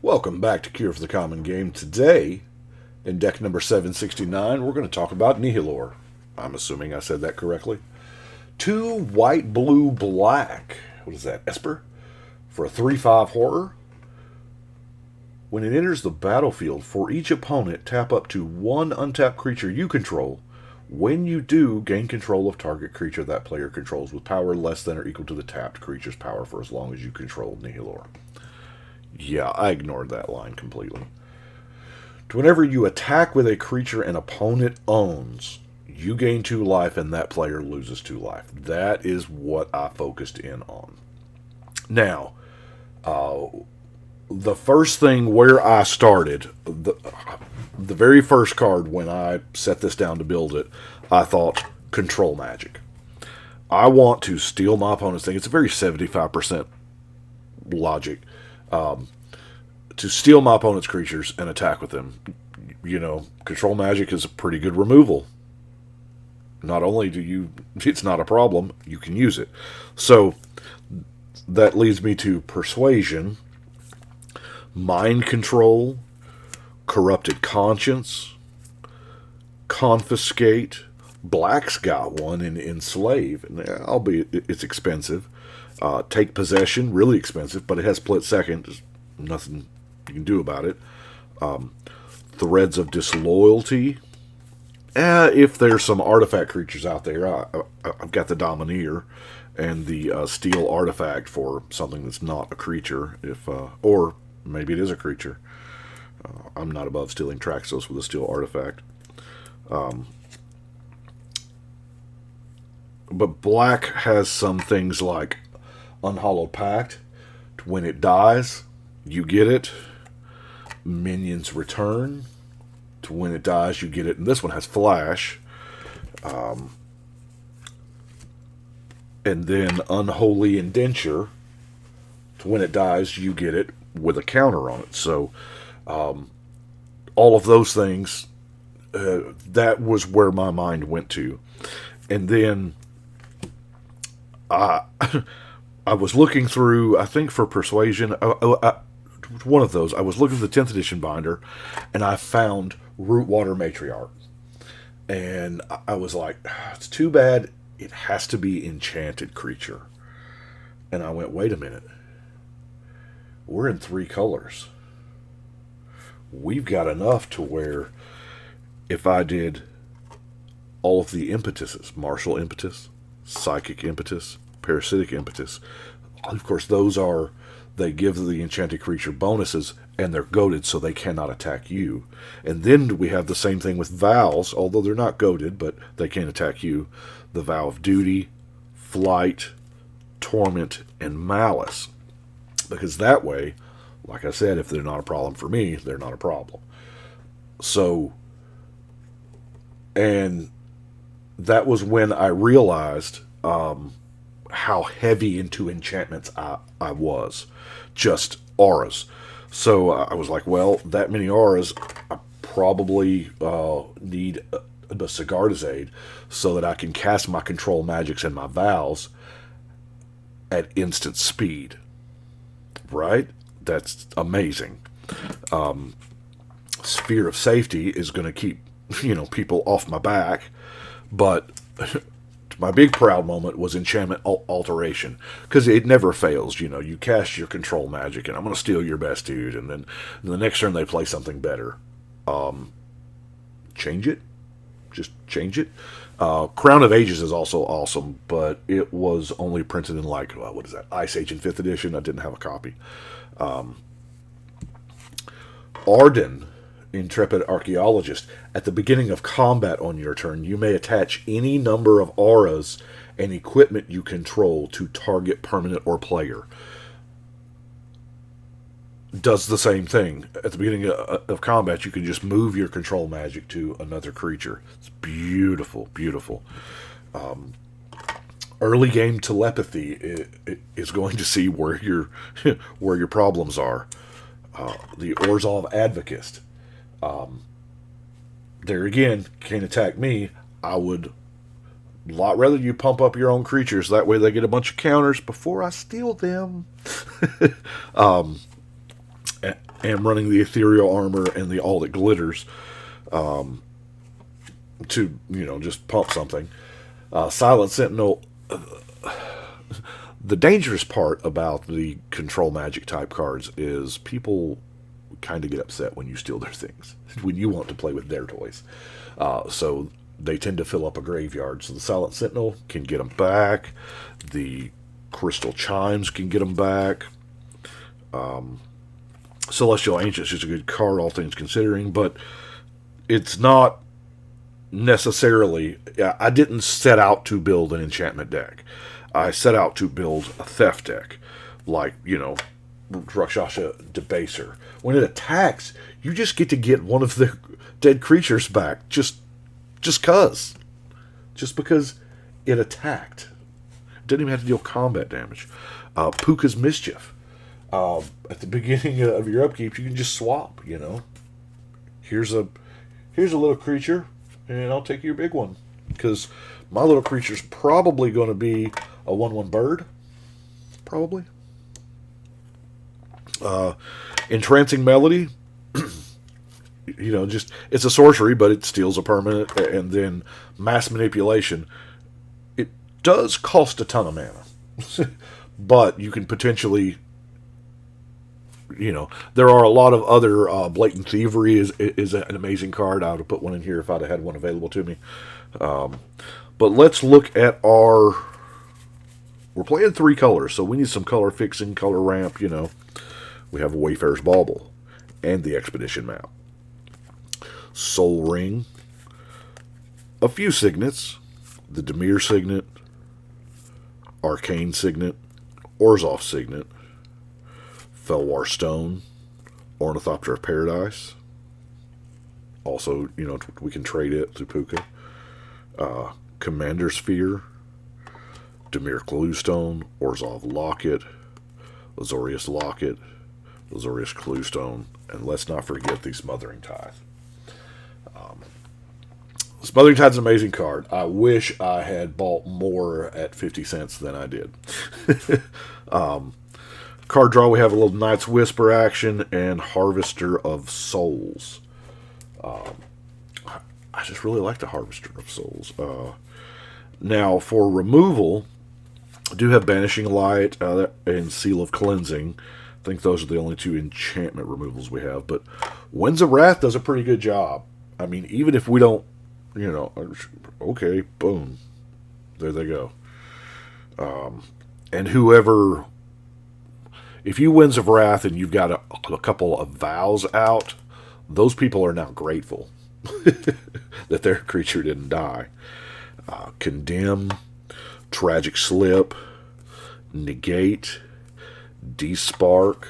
Welcome back to Cure for the Common Game. Today, in deck number 769, we're going to talk about Nihiloor. I'm assuming I said that correctly. 2 white, blue, black. What is that? Esper? For a 3/5 horror. When it enters the battlefield, for each opponent, tap up to 1 untapped creature you control. When you do, gain control of target creature that player controls with power less than or equal to the tapped creature's power for as long as you control Nihiloor. Yeah, I ignored that line completely. Whenever you attack with a creature an opponent owns, you gain 2 life and that player loses 2 life. That is what I focused in on. Now, the first thing where I started, the very first card when I set this down to build it, I thought control magic. I want to steal my opponent's thing. It's a very 75% logic. To steal my opponent's creatures and attack with them. You know, control magic is a pretty good removal. Not only it's not a problem, you can use it. So, that leads me to persuasion, mind control, corrupted conscience, confiscate. Black's got one in enslave, and albeit it's expensive. Take possession, really expensive, but it has split second. There's nothing you can do about it. Threads of disloyalty. If there's some artifact creatures out there, I've got the Domineer and the Steele artifact for something that's not a creature, or maybe it is a creature. I'm not above stealing Traxos with a Steele artifact. But black has some things like Unhallowed Pact. When it dies, you get it. Minions return. When it dies, you get it. And this one has Flash. And then Unholy Indenture. When it dies, you get it with a counter on it. So, all of those things, that was where my mind went to. And then I was looking through, I think for Persuasion, one of those, I was looking at the 10th edition binder, and I found Rootwater Matriarch. And I was like, it's too bad it has to be enchanted creature. And I went, wait a minute. We're in 3 colors. We've got enough to where if I did all of the impetuses, martial impetus, psychic impetus, parasitic impetus, of course they give the enchanted creature bonuses, and they're goaded so they cannot attack you. And then we have the same thing with vows, although they're not goaded, but they can attack you. The vow of duty, flight, torment, and malice. Because that way, like I said, if they're not a problem for me, they're not a problem. So, and that was when I realized how heavy into enchantments I was. Just auras. So I was like, well, that many auras, I probably need a Siegwarth's aid so that I can cast my control magics and my vows at instant speed. Right? That's amazing. Sphere of Safety is going to keep, people off my back, but my big proud moment was Enchantment Alteration, because it never fails. You cast your control magic, and I'm going to steal your best dude, and then the next turn they play something better. Change it. Just change it. Crown of Ages is also awesome, but it was only printed in Ice Age in 5th edition. I didn't have a copy. Arden, Intrepid Archaeologist. At the beginning of combat on your turn, you may attach any number of auras and equipment you control to target permanent or player. Does the same thing. At the beginning of combat, you can just move your control magic to another creature. It's beautiful, beautiful. Early game telepathy is going to see where your problems are. The Orzhov Advocist. There again, can't attack me. I would a lot rather you pump up your own creatures. That way they get a bunch of counters before I steal them. and running the ethereal armor and the all that glitters to, just pump something. Silent Sentinel. The dangerous part about the control magic type cards is people kind of get upset when you steal their things, when you want to play with their toys. So they tend to fill up a graveyard. So the Silent Sentinel can get them back. The Crystal Chimes can get them back. Celestial Ancient's just a good card, all things considering, but it's not necessarily... I didn't set out to build an enchantment deck. I set out to build a theft deck, like, Rakshasa Debaser. When it attacks, you just get to get one of the dead creatures back, just because it attacked. Didn't even have to deal combat damage. Puka's Mischief. At the beginning of your upkeep, you can just swap. Here's a little creature, and I'll take your big one, because my little creature's probably going to be a 1/1 bird, probably. Entrancing Melody, it's a sorcery, but it steals a permanent. And then Mass Manipulation, it does cost a ton of mana, but you can potentially, there are a lot of other, Blatant Thievery is an amazing card. I would have put one in here if I'd have had one available to me. But let's look at we're playing 3 colors, so we need some color fixing, color ramp, We have Wayfarer's Bauble and the Expedition map. Soul Ring. A few signets. The Dimir Signet. Arcane Signet. Orzhov Signet. Felwar Stone. Ornithopter of Paradise. Also, we can trade it through Puka. Commander Sphere. Dimir Cluestone. Orzhov Locket. Azorius Locket. Azorius Cluestone, and let's not forget the Smothering Tithe. Smothering Tithe's an amazing card. I wish I had bought more at 50 cents than I did. Card draw, we have a little Knight's Whisper action and Harvester of Souls. I just really like the Harvester of Souls. Now, for removal, I do have Banishing Light and Seal of Cleansing. I think those are the only 2 enchantment removals we have, but Winds of Wrath does a pretty good job. I mean, even if we don't, okay, boom, there they go. And whoever, if you Winds of Wrath and you've got a couple of vows out, those people are now grateful that their creature didn't die. Condemn, Tragic Slip, Negate, Despark,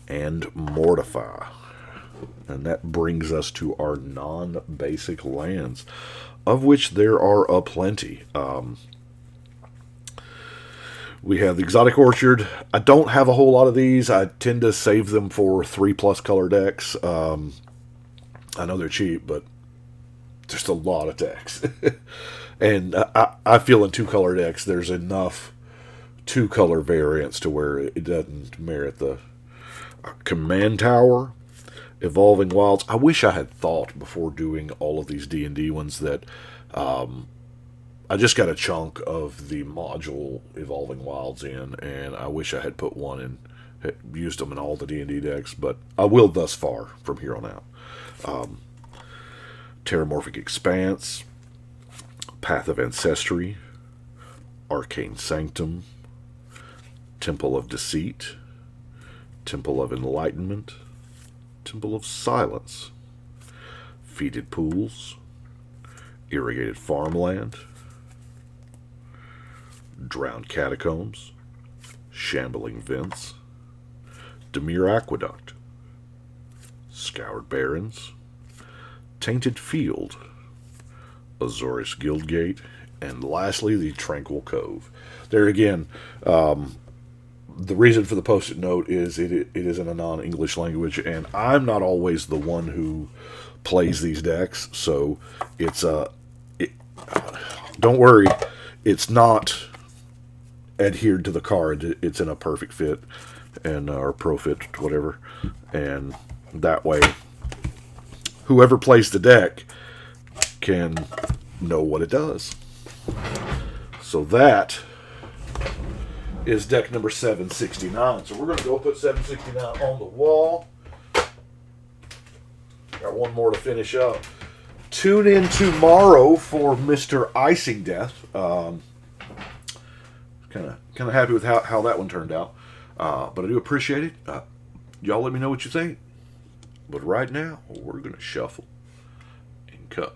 and Mortify. And that brings us to our non-basic lands, of which there are aplenty. We have the Exotic Orchard. I don't have a whole lot of these. I tend to save them for 3+ color decks. I know they're cheap, but there's a lot of decks. And I feel in 2-color decks there's enough 2-color variants to where it doesn't merit the Command Tower, Evolving Wilds. I wish I had thought before doing all of these D&D ones that I just got a chunk of the module Evolving Wilds in, and I wish I had put one in, used them in all the D&D decks, but I will thus far from here on out. Terramorphic Expanse, Path of Ancestry, Arcane Sanctum, Temple of Deceit, Temple of Enlightenment, Temple of Silence, Feeded Pools, Irrigated Farmland, Drowned Catacombs, Shambling Vents, Dimir Aqueduct, Scoured Barrens, Tainted Field, Azorius Guildgate, and lastly, the Tranquil Cove. There again, the reason for the post-it note is it is in a non-English language, and I'm not always the one who plays these decks, so it's don't worry, it's not adhered to the card. It's in a perfect fit and or Profit, whatever, and that way, whoever plays the deck can know what it does. So that is deck number 769. So we're going to go put 769 on the wall. Got one more to finish up. Tune in tomorrow for Mr. Icing Death. Kind of happy with how that one turned out. But I do appreciate it. Y'all let me know what you think. But right now, we're going to shuffle and cut.